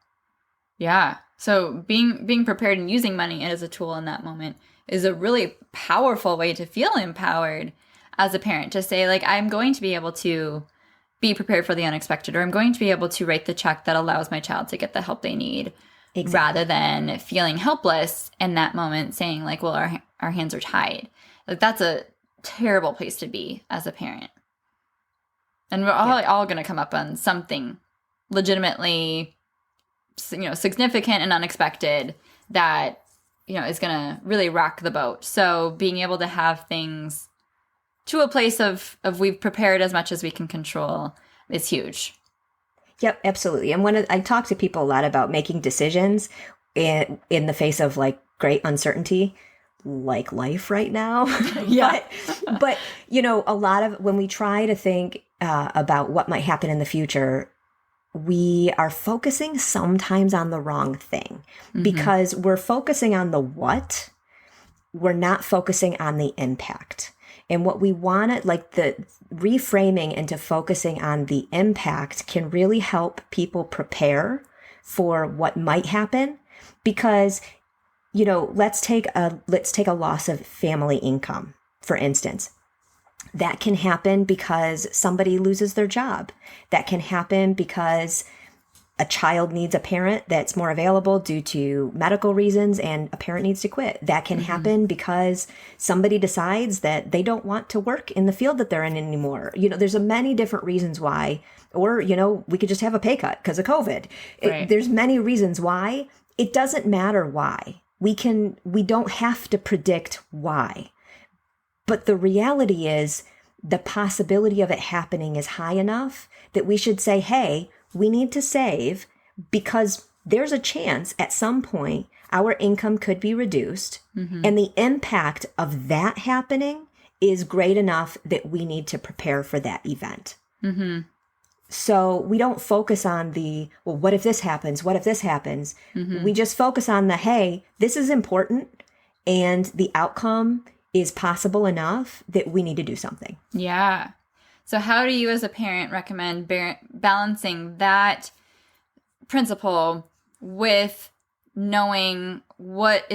Yeah. So being prepared and using money as a tool in that moment is a really powerful way to feel empowered as a parent, to say, like, I'm going to be able to be prepared for the unexpected, or I'm going to be able to write the check that allows my child to get the help they need, Exactly. rather than feeling helpless in that moment, saying, like, well, our hands are tied. Like, that's a terrible place to be as a parent. And we're Yeah. all going to come up on something legitimately, significant and unexpected that, is going to really rock the boat. So being able to have things to a place of we've prepared as much as we can control is huge. Yep, absolutely. And I talk to people a lot about making decisions in the face of like great uncertainty, like life right now. Yeah. but a lot of when we try to think about what might happen in the future, we are focusing sometimes on the wrong thing because we're focusing on the what, we're not focusing on the impact. And what we want to, like, the reframing into focusing on the impact can really help people prepare for what might happen. Because, let's take a loss of family income, for instance. That can happen because somebody loses their job. That can happen because a child needs a parent that's more available due to medical reasons and a parent needs to quit. That can happen because somebody decides that they don't want to work in the field that they're in anymore. There's many different reasons why, or, we could just have a pay cut because of COVID. Right. There's many reasons why. It doesn't matter why. We don't have to predict why. But the reality is the possibility of it happening is high enough that we should say, hey, we need to save because there's a chance at some point our income could be reduced. And the impact of that happening is great enough that we need to prepare for that event. So we don't focus on well, what if this happens? What if this happens? We just focus on hey, this is important and the outcome is possible enough that we need to do something. Yeah. So how do you as a parent recommend balancing that principle with knowing what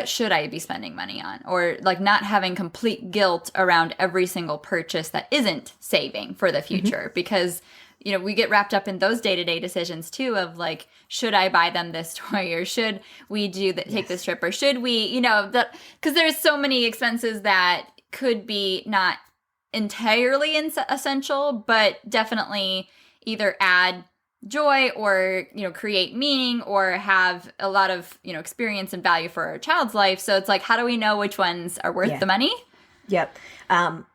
should I be spending money on, or like not having complete guilt around every single purchase that isn't saving for the future? Because, we get wrapped up in those day-to-day decisions too of like, should I buy them this toy, or should we take this trip, or should we, because there's so many expenses that could be not entirely essential, but definitely either add joy or, create meaning or have a lot of, experience and value for our child's life. So it's like, how do we know which ones are worth the money? Yep.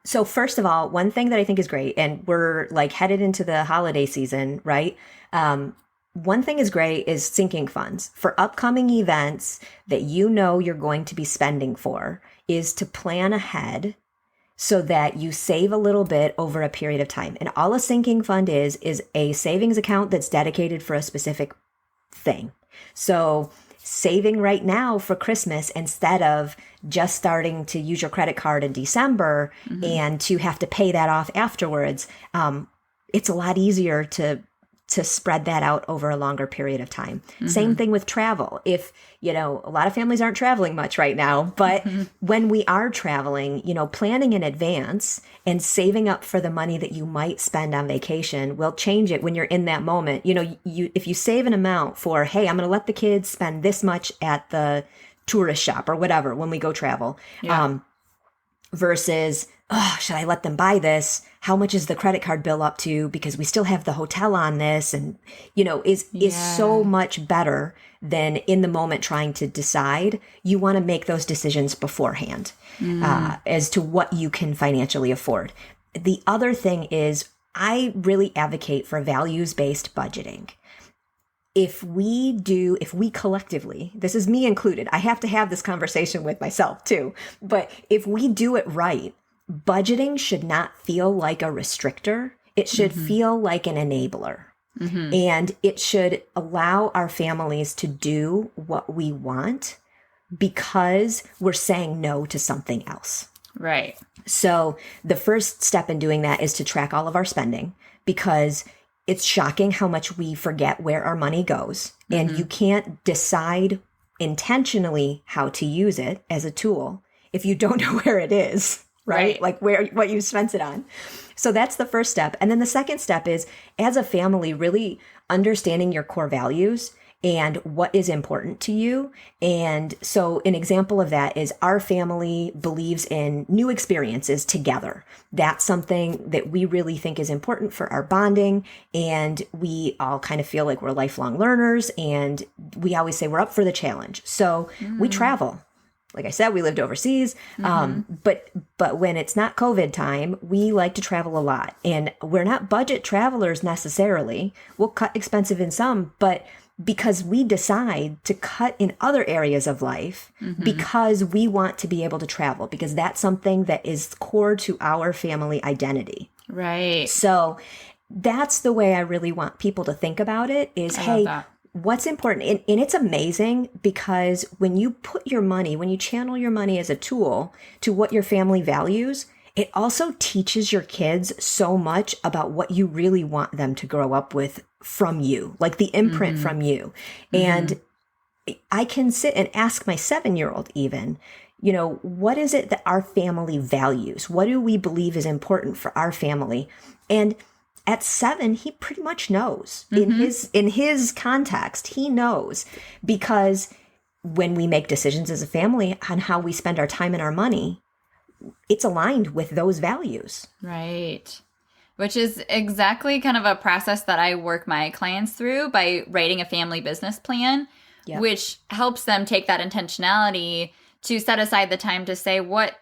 So first of all, one thing that I think is great, and we're like headed into the holiday season, right? One thing is great is sinking funds for upcoming events that you're going to be spending for, is to plan ahead so that you save a little bit over a period of time. And all a sinking fund is a savings account that's dedicated for a specific thing. So saving right now for Christmas instead of just starting to use your credit card in December and to have to pay that off afterwards, it's a lot easier to spread that out over a longer period of time. Same thing with travel. If, a lot of families aren't traveling much right now, but when we are traveling, planning in advance and saving up for the money that you might spend on vacation will change it when you're in that moment. If you save an amount for, hey, I'm going to let the kids spend this much at the tourist shop or whatever when we go travel, versus, oh, should I let them buy this? How much is the credit card bill up to? Because we still have the hotel on this, and, is so much better than in the moment trying to decide. You want to make those decisions beforehand as to what you can financially afford. The other thing is I really advocate for values-based budgeting. If we collectively, this is me included, I have to have this conversation with myself too, but if we do it right, budgeting should not feel like a restrictor. It should feel like an enabler. And it should allow our families to do what we want because we're saying no to something else. Right. So the first step in doing that is to track all of our spending, because it's shocking how much we forget where our money goes. And you can't decide intentionally how to use it as a tool if you don't know where it is, right? Like what you spent it on. So that's the first step. And then the second step is, as a family, really understanding your core values and what is important to you. And so an example of that is our family believes in new experiences together. That's something that we really think is important for our bonding. And we all kind of feel like we're lifelong learners. And we always say we're up for the challenge. So we travel. Like I said, we lived overseas. But when it's not COVID time, we like to travel a lot. And we're not budget travelers necessarily. We'll cut expensive in some, but because we decide to cut in other areas of life because we want to be able to travel, because that's something that is core to our family identity. Right. So that's the way I really want people to think about it is, hey, what's important? And it's amazing because when you put your money, when you channel your money as a tool to what your family values, it also teaches your kids so much about what you really want them to grow up with from you, like the imprint from you. And I can sit and ask my 7-year-old even, you know, what is it that our family values? What do we believe is important for our family? And at 7, he pretty much knows in his context, he knows, because when we make decisions as a family on how we spend our time and our money, it's aligned with those values. Right. Which is exactly kind of a process that I work my clients through by writing a family business plan, which helps them take that intentionality to set aside the time to say, what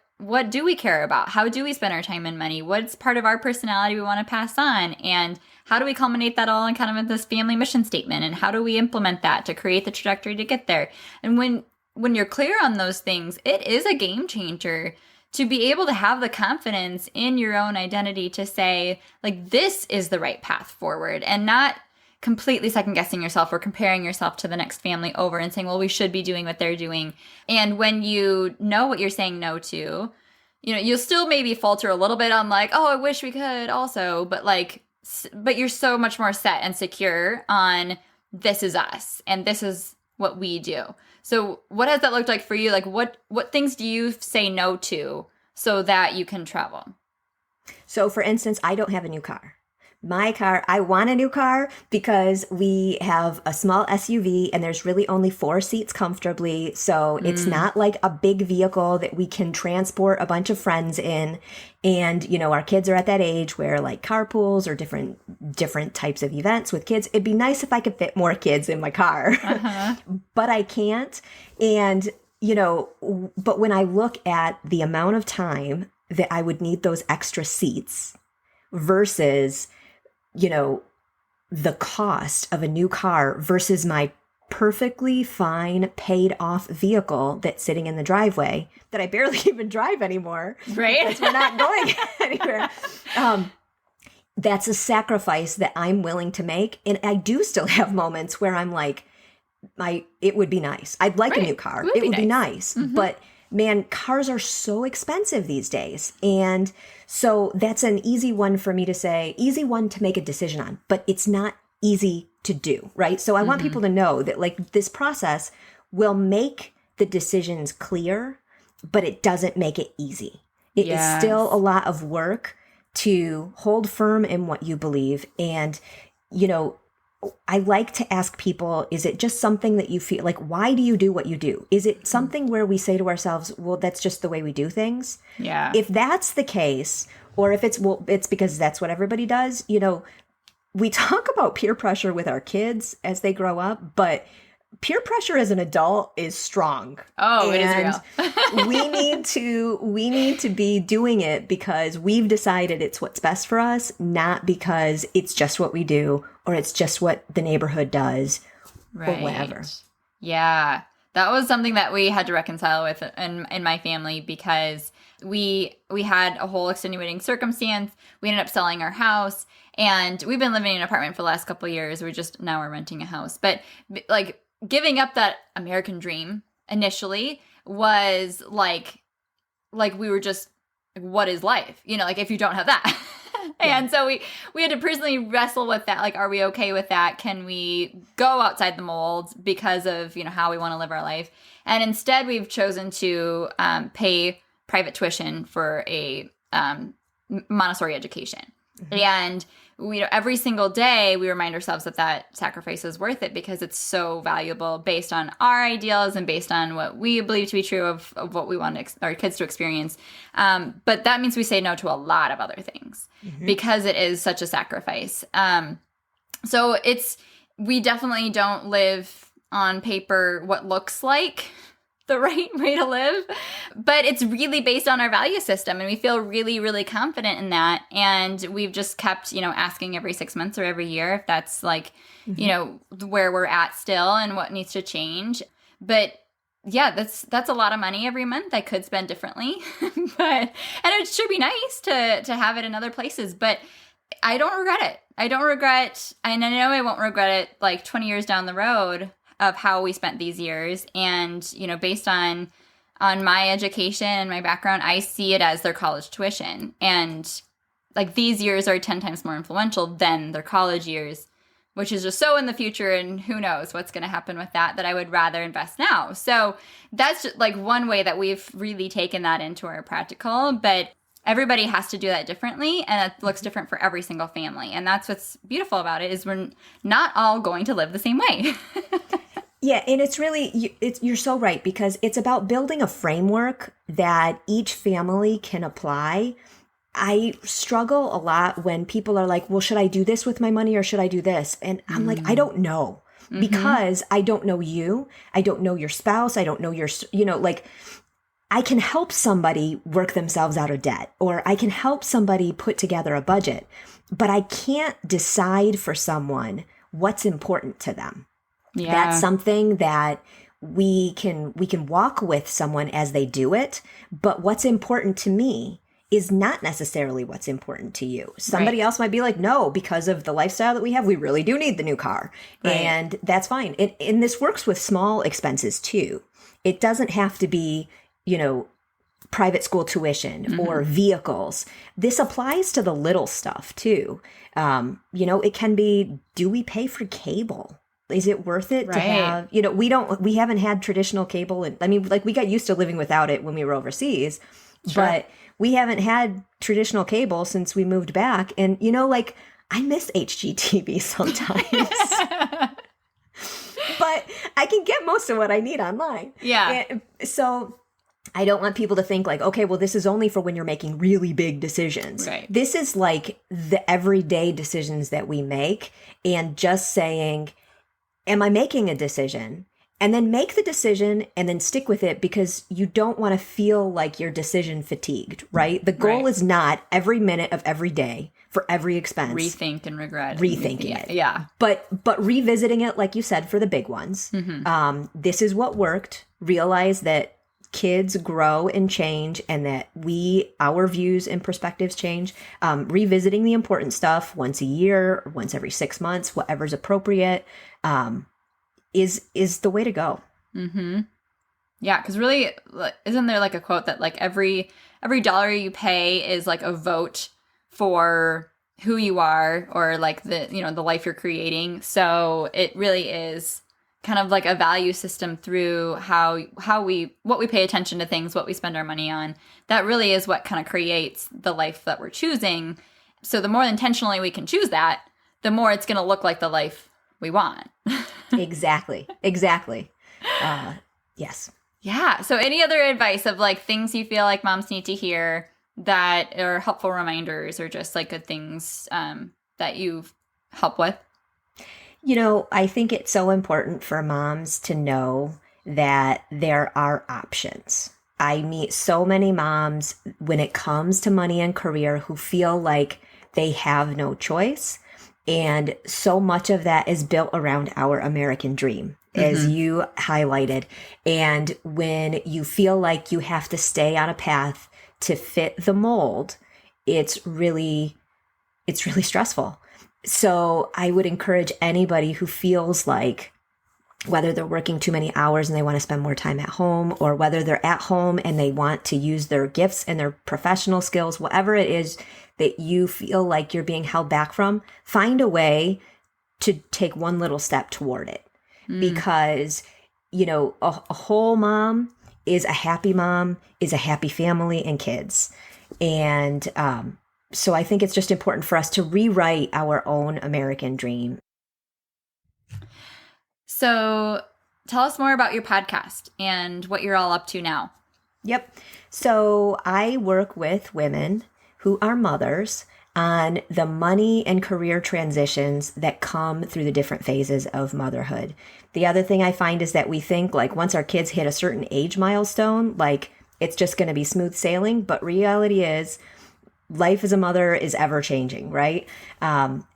do we care about? How do we spend our time and money? What's part of our personality we want to pass on? And how do we culminate that all in kind of in this family mission statement? And how do we implement that to create the trajectory to get there? And when you're clear on those things, it is a game changer to be able to have the confidence in your own identity to say, like, this is the right path forward, and not completely second guessing yourself or comparing yourself to the next family over and saying, well, we should be doing what they're doing. And when you know what you're saying no to, you know, you'll still maybe falter a little bit on like, oh, I wish we could also, but you're so much more set and secure on this is us and this is what we do. So what has that looked like for you? Like what things do you say no to so that you can travel? So for instance, I don't have a new car. My car, I want a new car because we have a small SUV and there's really only 4 seats comfortably. So it's not like a big vehicle that we can transport a bunch of friends in. And, you know, our kids are at that age where like carpools or different types of events with kids. It'd be nice if I could fit more kids in my car, but I can't. And, you know, but when I look at the amount of time that I would need those extra seats versus, you know, the cost of a new car versus my perfectly fine paid off vehicle that's sitting in the driveway that I barely even drive anymore. Right. Because we're not going anywhere. That's a sacrifice that I'm willing to make. And I do still have moments where I'm like, it would be nice. I'd like a new car. It would be nice. But man, cars are so expensive these days. And so that's an easy one for me to say, easy one to make a decision on, but it's not easy to do, right? So I want people to know that like this process will make the decisions clear, but it doesn't make it easy. It is still a lot of work to hold firm in what you believe. And, you know, I like to ask people, is it just something that you feel like, why do you do what you do? Is it something where we say to ourselves, well, that's just the way we do things? Yeah. If that's the case, or if it's, well, it's because that's what everybody does, you know, we talk about peer pressure with our kids as they grow up, but peer pressure as an adult is strong. Oh, it is real. we need to be doing it because we've decided it's what's best for us, not because it's just what we do or it's just what the neighborhood does or whatever. Yeah. That was something that we had to reconcile with in my family because we had a whole extenuating circumstance. We ended up selling our house and we've been living in an apartment for the last couple of years. Now we're renting a house. But like giving up that American dream initially was like we were just, what is life? You know, like if you don't have that. And so we had to personally wrestle with that. Like, are we okay with that? Can we go outside the mold because of, how we want to live our life? And instead, we've chosen to pay private tuition for a Montessori education. Mm-hmm. And every single day we remind ourselves that sacrifice is worth it because it's so valuable based on our ideals and based on what we believe to be true of what we want our kids to experience. But that means we say no to a lot of other things because it is such a sacrifice. So we definitely don't live on paper what looks like the right way to live, but it's really based on our value system, and we feel really, really confident in that. And we've just kept, asking every 6 months or every year if that's like, where we're at still and what needs to change. But yeah, that's a lot of money every month I could spend differently, and it should be nice to have it in other places, but I don't regret it. And I know I won't regret it like 20 years down the road of how we spent these years. And, based on my education and my background, I see it as their college tuition. And like these years are 10 times more influential than their college years, which is just so in the future. And who knows what's going to happen with that I would rather invest now. So that's just like one way that we've really taken that into our practical, but everybody has to do that differently, and it looks different for every single family. And that's what's beautiful about it is we're not all going to live the same way. Yeah, and you're so right, because it's about building a framework that each family can apply. I struggle a lot when people are like, well, should I do this with my money or should I do this? And I'm like, I don't know, because I don't know you. I don't know your spouse. I don't know your, I can help somebody work themselves out of debt, or I can help somebody put together a budget, but I can't decide for someone what's important to them. Yeah. That's something that we can walk with someone as they do it, but what's important to me is not necessarily what's important to you. Somebody else might be like, no, because of the lifestyle that we have, we really do need the new car. Right. And that's fine. And this works with small expenses too. It doesn't have to be, private school tuition or vehicles. This applies to the little stuff too. It can be, do we pay for cable? Is it worth it to have, we haven't had traditional cable. And we got used to living without it when we were overseas, but we haven't had traditional cable since we moved back. And, I miss HGTV sometimes, but I can get most of what I need online. Yeah. And so I don't want people to think like, okay, well, this is only for when you're making really big decisions. Right. This is like the everyday decisions that we make, and just saying, am I making a decision? And then make the decision and then stick with it, because you don't want to feel like you're decision fatigued, right? The goal is not every minute of every day for every expense. Rethink and regret. Rethinking it. Yeah. But revisiting it, like you said, for the big ones. This is what worked. Realize that kids grow and change, and that our views and perspectives change. Revisiting the important stuff once a year, or once every 6 months, whatever's appropriate, is the way to go. Yeah, because really, isn't there like a quote that like every dollar you pay is like a vote for who you are, or like the life you're creating. So it really is kind of like a value system through what we pay attention to things, what we spend our money on. That really is what kind of creates the life that we're choosing. So the more intentionally we can choose that, the more it's going to look like the life we want. Exactly. Yes. Yeah. So any other advice of like things you feel like moms need to hear that are helpful reminders, or just like good things that you help with? I think it's so important for moms to know that there are options. I meet so many moms when it comes to money and career who feel like they have no choice. And so much of that is built around our American dream, as you highlighted. And when you feel like you have to stay on a path to fit the mold, it's really stressful. So I would encourage anybody who feels like, whether they're working too many hours and they want to spend more time at home, or whether they're at home and they want to use their gifts and their professional skills, whatever it is that you feel like you're being held back from, find a way to take one little step toward it. Because, a whole mom is a happy family and kids. And so I think it's just important for us to rewrite our own American dream. So tell us more about your podcast and what you're all up to now. Yep. So I work with women who are mothers on the money and career transitions that come through the different phases of motherhood. The other thing I find is that we think like once our kids hit a certain age milestone, like it's just going to be smooth sailing. But reality is life as a mother is ever changing, right?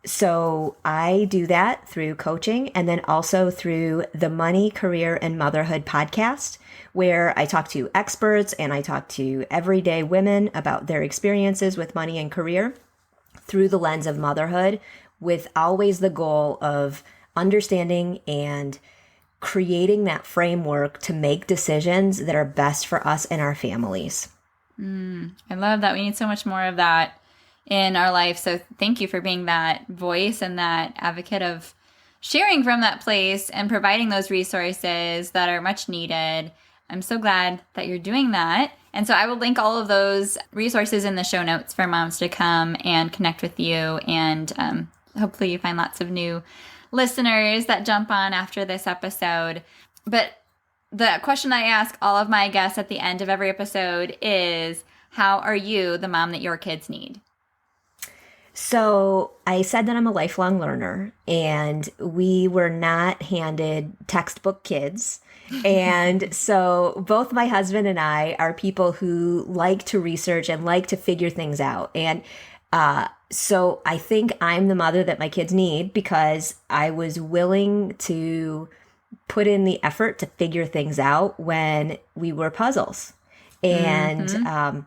So I do that through coaching and then also through the Money, Career, and Motherhood podcast, where I talk to experts and I talk to everyday women about their experiences with money and career through the lens of motherhood, with always the goal of understanding and creating that framework to make decisions that are best for us and our families. I love that. We need so much more of that in our life. So thank you for being that voice and that advocate of sharing from that place and providing those resources that are much needed. I'm so glad that you're doing that. And so I will link all of those resources in the show notes for moms to come and connect with you. And hopefully you find lots of new listeners that jump on after this episode. But the question I ask all of my guests at the end of every episode is, how are you the mom that your kids need? So I said that I'm a lifelong learner, and we were not handed textbook kids. And so both my husband and I are people who like to research and like to figure things out. And so I think I'm the mother that my kids need because I was willing to put in the effort to figure things out when we were puzzles. And,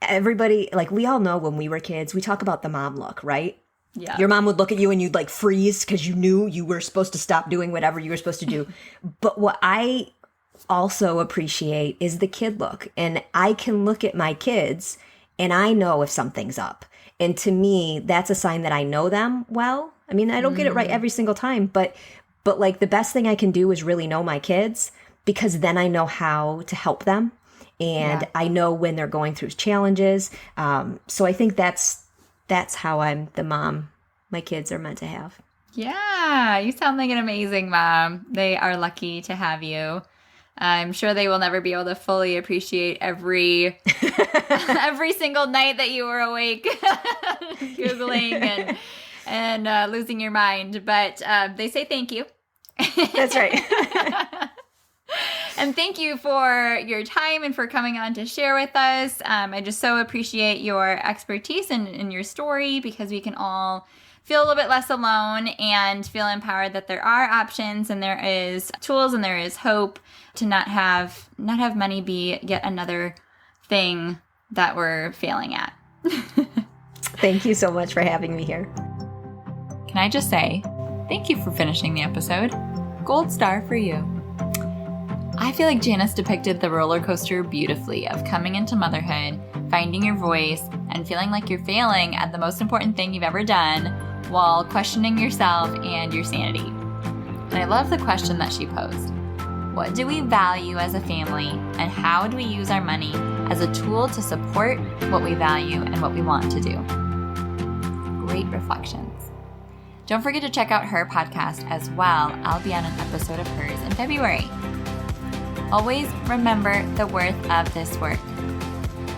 everybody, like we all know when we were kids, we talk about the mom look, right? Yeah. Your mom would look at you and you'd like freeze because you knew you were supposed to stop doing whatever you were supposed to do. But what I also appreciate is the kid look. And I can look at my kids and I know if something's up. And to me, that's a sign that I know them well. I mean, I don't get it right every single time, but like the best thing I can do is really know my kids, because then I know how to help them. And I know when they're going through challenges. So I think that's how I'm the mom my kids are meant to have. Yeah, you sound like an amazing mom. They are lucky to have you. I'm sure they will never be able to fully appreciate every single night that you were awake, Googling and losing your mind. But they say thank you. That's right. And thank you for your time and for coming on to share with us. I just so appreciate your expertise and your story, because we can all feel a little bit less alone and feel empowered that there are options and there is tools and there is hope to not have money be yet another thing that we're failing at. Thank you so much for having me here. Can I just say, thank you for finishing the episode. Gold star for you. I feel like Janice depicted the roller coaster beautifully of coming into motherhood, finding your voice, and feeling like you're failing at the most important thing you've ever done while questioning yourself and your sanity. And I love the question that she posed. What do we value as a family, and how do we use our money as a tool to support what we value and what we want to do? Great reflections. Don't forget to check out her podcast as well. I'll be on an episode of hers in February. Always remember the worth of this work.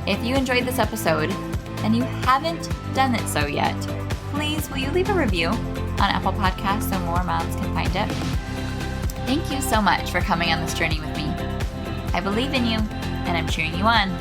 If you enjoyed this episode and you haven't done it so yet, please will you leave a review on Apple Podcasts so more moms can find it? Thank you so much for coming on this journey with me. I believe in you and I'm cheering you on.